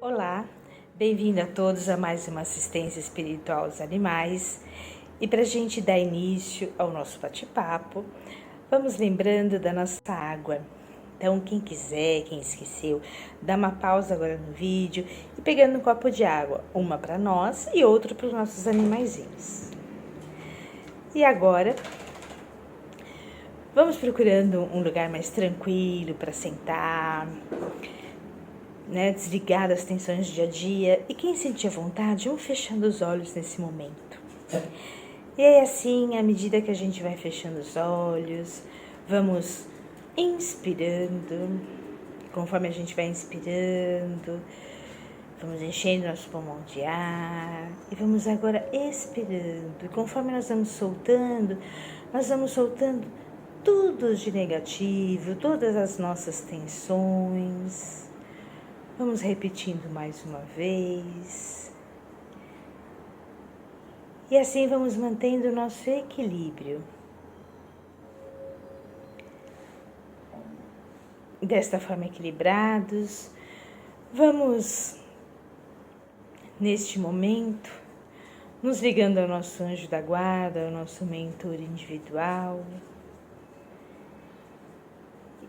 Olá, bem-vindo a todos a mais uma assistência espiritual aos animais. E para a gente dar início ao nosso bate-papo, vamos lembrando da nossa água. Então, quem quiser, quem esqueceu, dá uma pausa agora no vídeo e pegando um copo de água, uma para nós e outro para os nossos animaizinhos. E agora, vamos procurando um lugar mais tranquilo para sentar, desligar das tensões do dia a dia, e quem sentir vontade, fechando os olhos nesse momento. E aí assim, à medida que a gente vai fechando os olhos, vamos inspirando, conforme a gente vai inspirando, vamos enchendo nosso pulmão de ar e vamos agora expirando. E conforme nós vamos soltando tudo de negativo, todas as nossas tensões. Vamos repetindo mais uma vez. E assim vamos mantendo o nosso equilíbrio. Desta forma, equilibrados, vamos, neste momento, nos ligando ao nosso anjo da guarda, ao nosso mentor individual.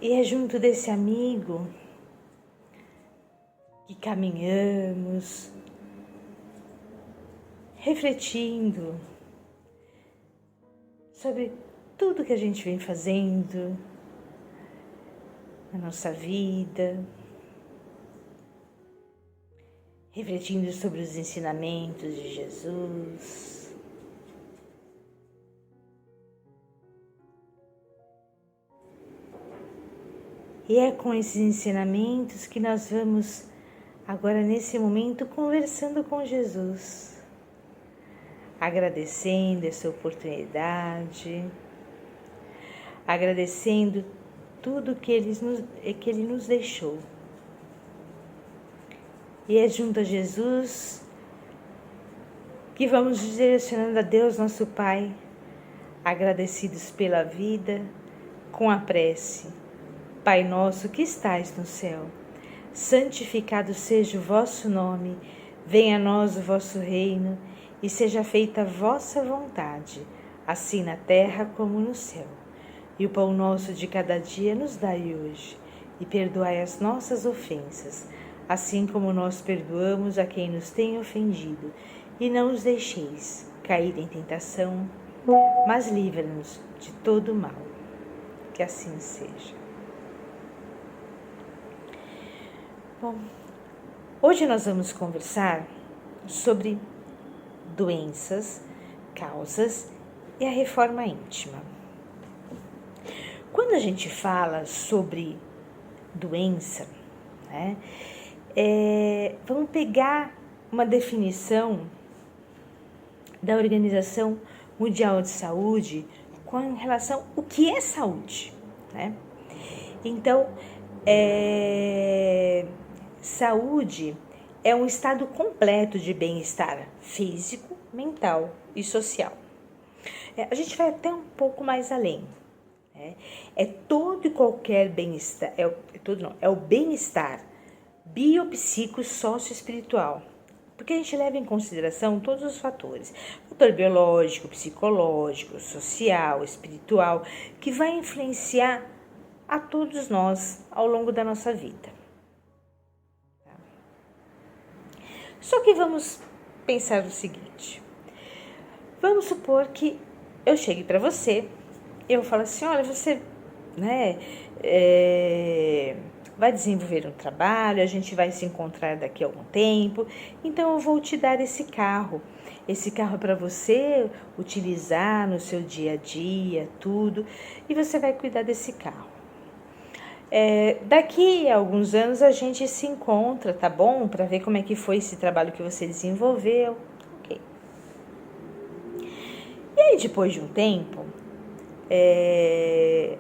E é junto desse amigo que caminhamos, refletindo sobre tudo que a gente vem fazendo na nossa vida, refletindo sobre os ensinamentos de Jesus. E é com esses ensinamentos que nós vamos agora, nesse momento, conversando com Jesus, agradecendo essa oportunidade, agradecendo tudo que Ele nos deixou. E é junto a Jesus que vamos direcionando a Deus, nosso Pai, agradecidos pela vida, com a prece: Pai nosso que estais no céu, santificado seja o vosso nome, venha a nós o vosso reino, e seja feita a vossa vontade, assim na terra como no céu. E o pão nosso de cada dia nos dai hoje, e perdoai as nossas ofensas, assim como nós perdoamos a quem nos tem ofendido, e não os deixeis cair em tentação, mas livra-nos de todo o mal. Que assim seja. Bom, hoje nós vamos conversar sobre doenças, causas e a reforma íntima. Quando a gente fala sobre doença, vamos pegar uma definição da Organização Mundial de Saúde com relação ao que é saúde. Então, saúde é um estado completo de bem-estar físico, mental e social. A gente vai até um pouco mais além. É todo e qualquer bem-estar, é o bem-estar biopsico socioespiritual, porque a gente leva em consideração todos os fatores, fator biológico, psicológico, social, espiritual, que vai influenciar a todos nós ao longo da nossa vida. Só que vamos pensar o seguinte: vamos supor que eu chegue para você, eu falo assim: olha, você vai desenvolver um trabalho, a gente vai se encontrar daqui a algum tempo, então eu vou te dar esse carro para você utilizar no seu dia a dia, tudo, e você vai cuidar desse carro. Daqui a alguns anos a gente se encontra, tá bom? Para ver como é que foi esse trabalho que você desenvolveu. Ok. E aí, depois de um tempo,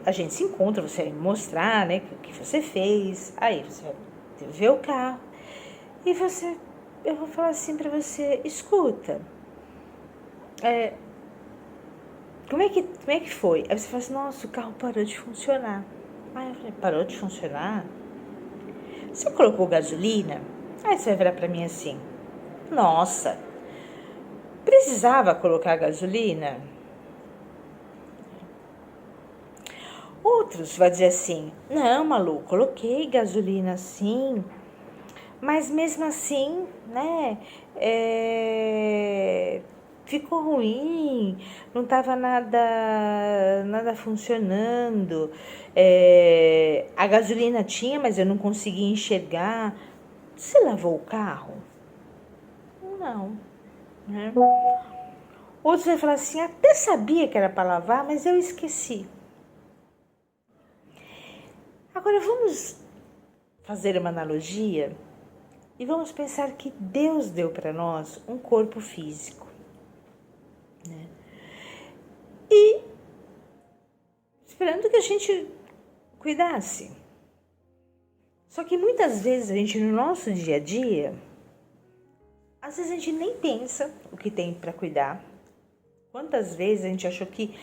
a gente se encontra, você vai me mostrar, o que você fez. Aí você vai ver o carro e eu vou falar assim para você: escuta, como é que foi? Aí você fala assim: nossa, o carro parou de funcionar. Aí eu falei: parou de funcionar? Você colocou gasolina? Aí você vai virar para mim assim: nossa, precisava colocar gasolina? Outros vai dizer assim: não, Malu, coloquei gasolina sim, mas mesmo assim, né, ficou ruim, não estava nada funcionando. A gasolina tinha, mas eu não conseguia enxergar. Você lavou o carro? Não, né? Outros vai falar assim: até sabia que era para lavar, mas eu esqueci. Agora vamos fazer uma analogia e vamos pensar que Deus deu para nós um corpo físico, né? E esperando que a gente cuidasse. Só que muitas vezes a gente, no nosso dia a dia, às vezes a gente nem pensa o que tem para cuidar. Quantas vezes a gente achou que,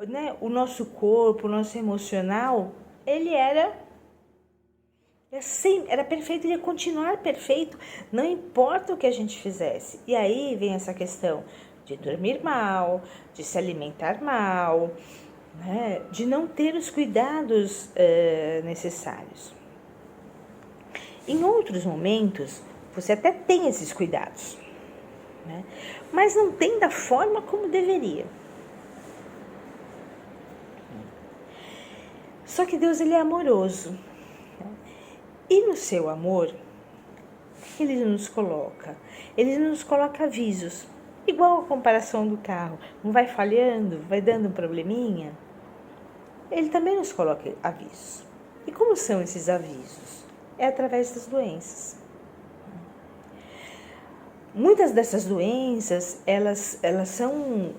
né, o nosso corpo, o nosso emocional, ele era perfeito, ele ia continuar perfeito, não importa o que a gente fizesse. E aí vem essa questão de dormir mal, de se alimentar mal, né, de não ter os cuidados necessários. Em outros momentos, você até tem esses cuidados, né, mas não tem da forma como deveria. Só que Deus, ele é amoroso. E no seu amor, o que ele nos coloca? Ele nos coloca avisos. Igual a comparação do carro. Não vai falhando, vai dando um probleminha? Ele também nos coloca avisos. E como são esses avisos? É através das doenças. Muitas dessas doenças, elas são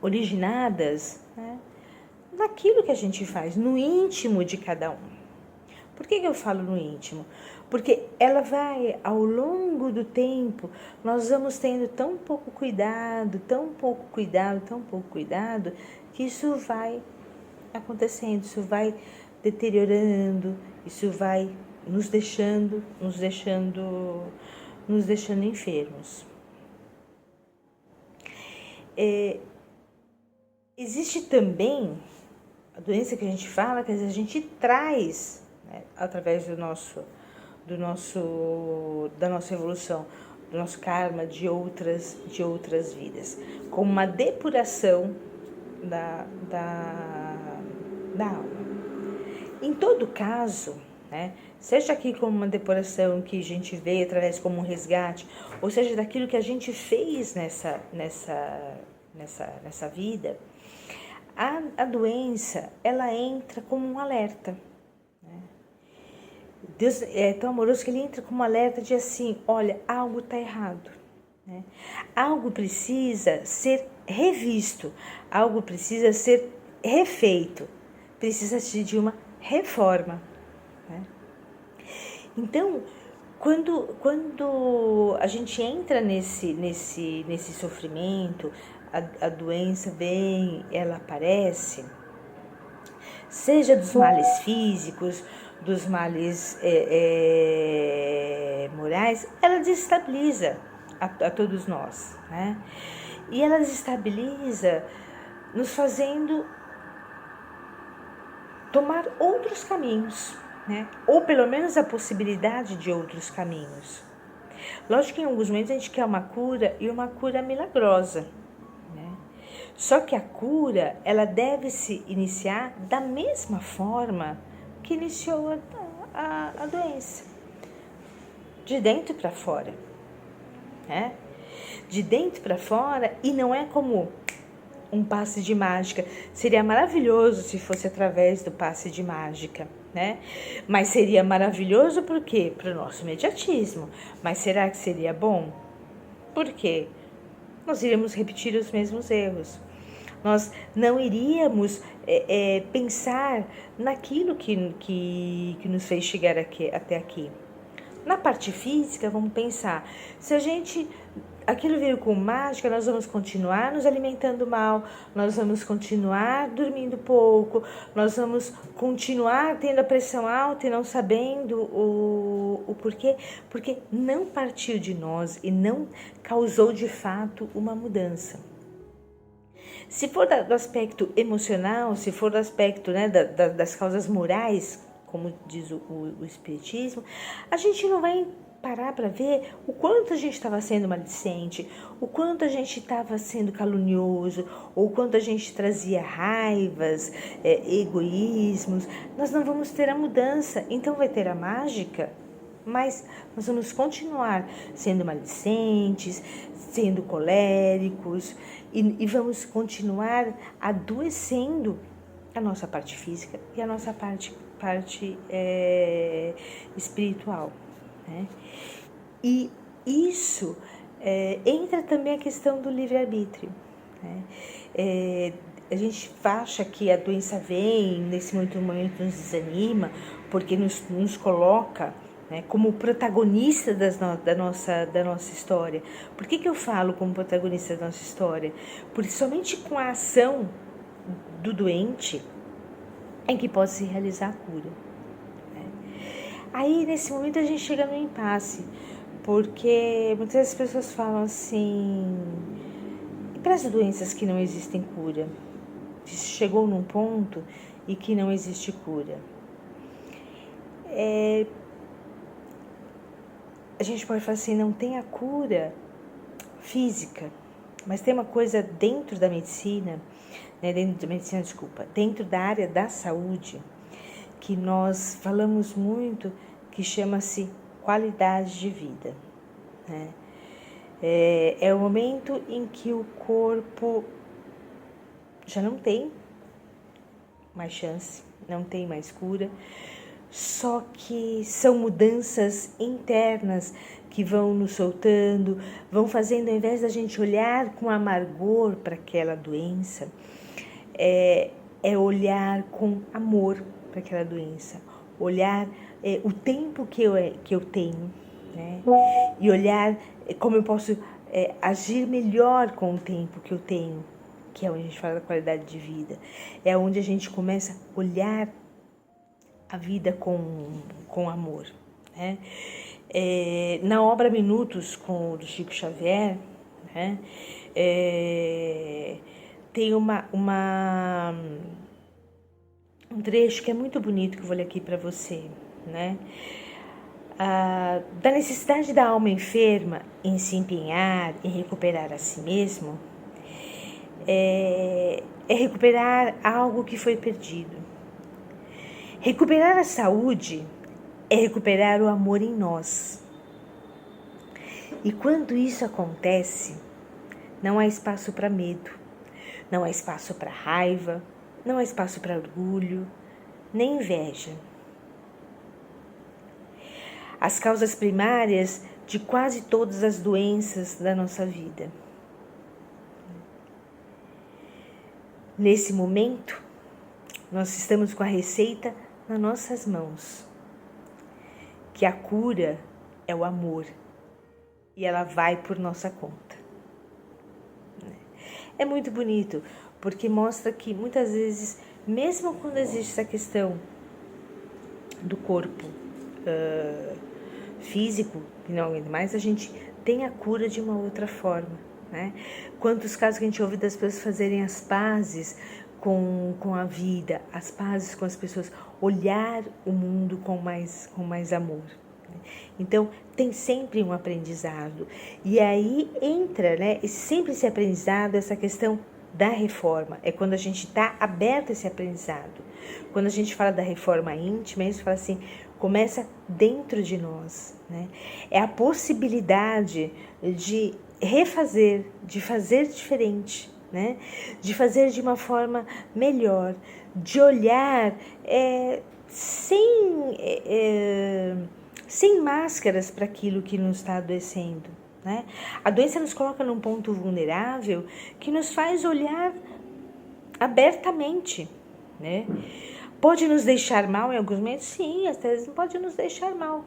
originadas, né, naquilo que a gente faz, no íntimo de cada um. Por que eu falo no íntimo? Porque ela vai, ao longo do tempo, nós vamos tendo tão pouco cuidado, que isso vai acontecendo, isso vai deteriorando, isso vai nos deixando enfermos. Existe também a doença que a gente fala, que a gente traz, né, através da nossa evolução, do nosso karma, de outras vidas, como uma depuração da alma. Em todo caso, né, seja aqui como uma depuração que a gente veio através como um resgate, ou seja daquilo que a gente fez nessa vida, a doença, ela entra como um alerta. Né? Deus é tão amoroso que ele entra como um alerta de assim, olha, algo está errado. Né? Algo precisa ser revisto, algo precisa ser refeito, precisa de uma reforma. Né? Então, quando a gente entra nesse sofrimento, a doença vem, ela aparece, seja dos males físicos, dos males morais, ela desestabiliza a todos nós, né? E ela desestabiliza nos fazendo tomar outros caminhos, né? Ou pelo menos a possibilidade de outros caminhos. Lógico que em alguns momentos a gente quer uma cura e uma cura milagrosa, né? Só que a cura, ela deve se iniciar da mesma forma que iniciou a doença, de dentro para fora, né? De dentro para fora, e não é como um passe de mágica. Seria maravilhoso se fosse através do passe de mágica, né? Mas seria maravilhoso por quê? Para o nosso imediatismo. Mas será que seria bom? Por quê? Nós iríamos repetir os mesmos erros. Nós não iríamos pensar naquilo que nos fez chegar até aqui. Na parte física, vamos pensar, se aquilo veio com mágica, nós vamos continuar nos alimentando mal, nós vamos continuar dormindo pouco, nós vamos continuar tendo a pressão alta e não sabendo Por quê? Porque não partiu de nós e não causou de fato uma mudança. Se for do aspecto emocional, se for do aspecto, né, das causas morais, como diz o Espiritismo, a gente não vai parar para ver o quanto a gente estava sendo maledicente, o quanto a gente estava sendo calunioso, ou o quanto a gente trazia raivas, egoísmos. Nós não vamos ter a mudança, então vai ter a mágica, mas nós vamos continuar sendo maledicentes, sendo coléricos e vamos continuar adoecendo a nossa parte física e a nossa parte espiritual, né? E isso entra também a questão do livre-arbítrio, né? A gente acha que a doença vem, nesse momento nos desanima, porque nos coloca, né, como protagonista da nossa história. Por que eu falo como protagonista da nossa história? Porque somente com a ação do doente é que pode se realizar a cura, né? Aí, nesse momento, a gente chega no impasse, porque muitas pessoas falam assim, e para as doenças que não existem cura? Chegou num ponto e que não existe cura. A gente pode falar assim, não tem a cura física, mas tem uma coisa dentro da medicina, né, dentro da área da saúde, que nós falamos muito, que chama-se qualidade de vida, né? É o momento em que o corpo já não tem mais chance, não tem mais cura, só que são mudanças internas que vão nos soltando, vão fazendo, ao invés da gente olhar com amargor para aquela doença, é olhar com amor para aquela doença, olhar o tempo que eu tenho, né? E olhar como eu posso agir melhor com o tempo que eu tenho, que é onde a gente fala da qualidade de vida, é onde a gente começa a olhar a vida com amor, né? Na obra Minutos, do Chico Xavier, né, tem um trecho que é muito bonito, que eu vou ler aqui para você, né? Da necessidade da alma enferma em se empenhar, em recuperar a si mesmo, é recuperar algo que foi perdido. Recuperar a saúde é recuperar o amor em nós. E quando isso acontece, não há espaço para medo, não há espaço para raiva, não há espaço para orgulho, nem inveja. As causas primárias de quase todas as doenças da nossa vida. Nesse momento, nós estamos com a receita nas nossas mãos, que a cura é o amor, e ela vai por nossa conta. É muito bonito, porque mostra que muitas vezes, mesmo quando existe essa questão do corpo físico, que não aguenta mais, a gente tem a cura de uma outra forma, né? Quantos casos que a gente ouve das pessoas fazerem as pazes com a vida, as pazes com as pessoas, olhar o mundo com mais amor. Então, tem sempre um aprendizado. E aí entra, né, sempre esse aprendizado, essa questão da reforma. É quando a gente está aberto a esse aprendizado. Quando a gente fala da reforma íntima, isso fala assim, começa dentro de nós, né? É a possibilidade de refazer, de fazer diferente, né? De fazer de uma forma melhor, de olhar sem máscaras para aquilo que nos está adoecendo, né? A doença nos coloca num ponto vulnerável que nos faz olhar abertamente, né? Pode nos deixar mal em alguns momentos? Sim, às vezes pode nos deixar mal.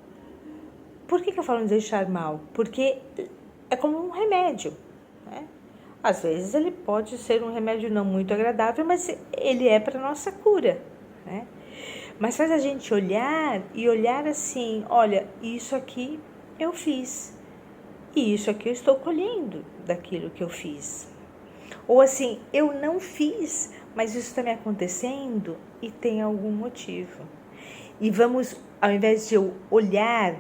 Por que eu falo nos deixar mal? Porque é como um remédio, né? Às vezes ele pode ser um remédio não muito agradável, mas ele é para nossa cura, né? mas faz a gente olhar e olhar assim, olha, isso aqui eu fiz e isso aqui eu estou colhendo daquilo que eu fiz. Ou assim, eu não fiz, mas isso está me acontecendo e tem algum motivo. E vamos, ao invés de eu olhar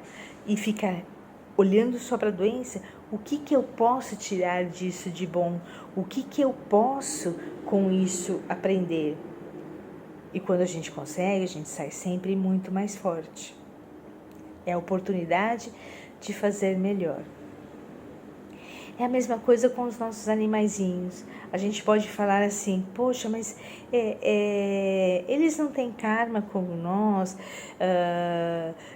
e ficar olhando só para a doença, o que eu posso tirar disso de bom? O que eu posso com isso aprender? E quando a gente consegue, a gente sai sempre muito mais forte. É a oportunidade de fazer melhor. É a mesma coisa com os nossos animaizinhos. A gente pode falar assim, poxa, mas eles não têm karma como nós,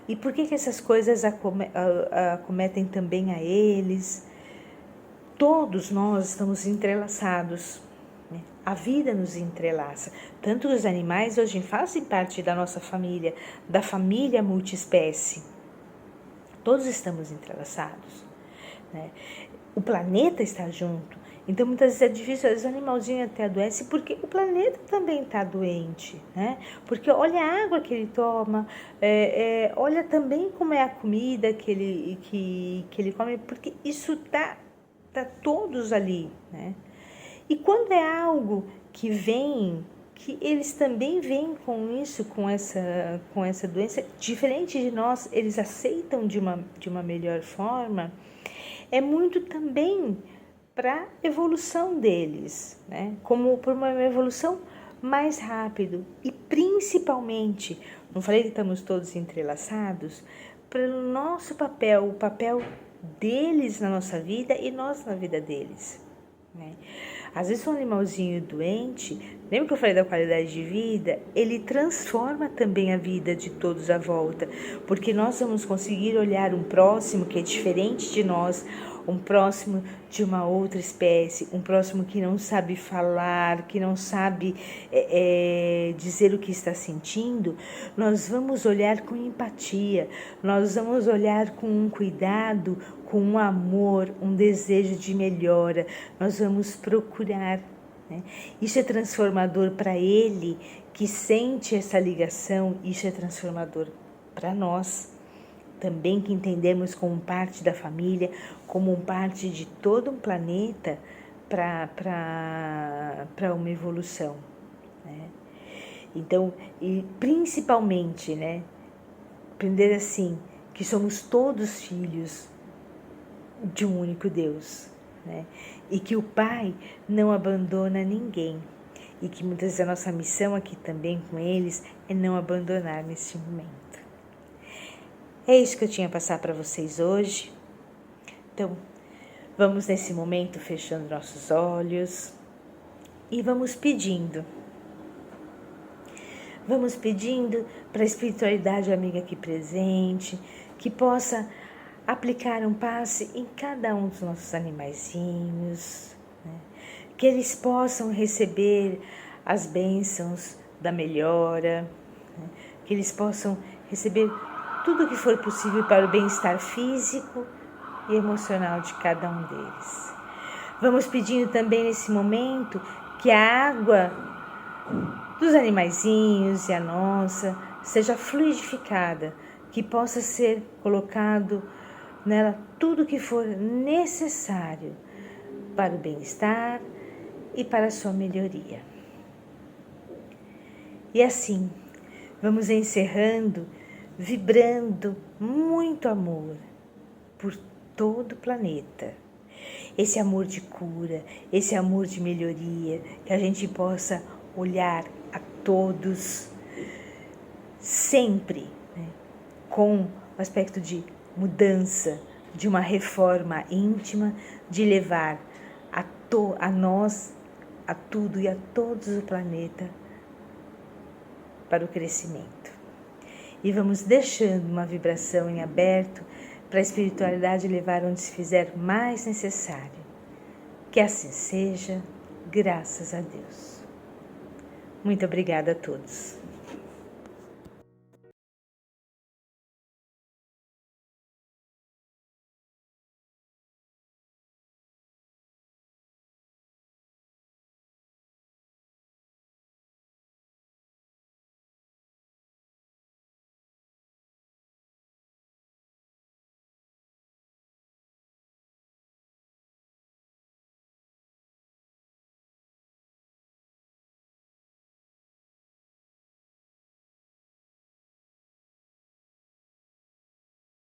e por que essas coisas acometem também a eles? Todos nós estamos entrelaçados, né? A vida nos entrelaça. Tanto os animais hoje fazem parte da nossa família, da família multiespécie. Todos estamos entrelaçados, né? O planeta está junto. Então, muitas vezes é difícil, às vezes o animalzinho até adoece, porque o planeta também está doente, né? Porque olha a água que ele toma, olha também como é a comida que ele come, porque isso tá todos ali, né? E quando é algo que vem, que eles também vêm com isso, com essa doença, diferente de nós, eles aceitam de uma melhor forma, é muito também para a evolução deles, né? Como por uma evolução mais rápido e principalmente, não falei que estamos todos entrelaçados, pelo nosso papel, o papel deles na nossa vida e nós na vida deles, né? Às vezes um animalzinho doente, lembra que eu falei da qualidade de vida? Ele transforma também a vida de todos à volta, porque nós vamos conseguir olhar um próximo que é diferente de nós, um próximo de uma outra espécie, um próximo que não sabe falar, que não sabe dizer o que está sentindo. Nós vamos olhar com empatia, nós vamos olhar com um cuidado, com um amor, um desejo de melhora. Nós vamos procurar, né? Isso é transformador para ele que sente essa ligação, isso é transformador para nós também, que entendemos como parte da família, como parte de todo um planeta para uma evolução, né? Então, e principalmente, né, aprender assim, que somos todos filhos de um único Deus, né? E que o Pai não abandona ninguém, e que muitas vezes a nossa missão aqui também com eles é não abandonar neste momento. É isso que eu tinha a passar para vocês hoje. Então, vamos nesse momento fechando nossos olhos e vamos pedindo. Vamos pedindo para a espiritualidade amiga aqui presente, que possa aplicar um passe em cada um dos nossos animaizinhos, né? Que eles possam receber as bênçãos da melhora, né? Que eles possam receber tudo o que for possível para o bem-estar físico e emocional de cada um deles. Vamos pedindo também nesse momento que a água dos animaizinhos e a nossa seja fluidificada, que possa ser colocado nela tudo o que for necessário para o bem-estar e para a sua melhoria. E assim, vamos encerrando, vibrando muito amor por todo o planeta. Esse amor de cura, esse amor de melhoria, que a gente possa olhar a todos sempre, né, com o aspecto de mudança, de uma reforma íntima, de levar a nós, a tudo e a todos o planeta para o crescimento. E vamos deixando uma vibração em aberto para a espiritualidade levar onde se fizer mais necessário. Que assim seja, graças a Deus. Muito obrigada a todos.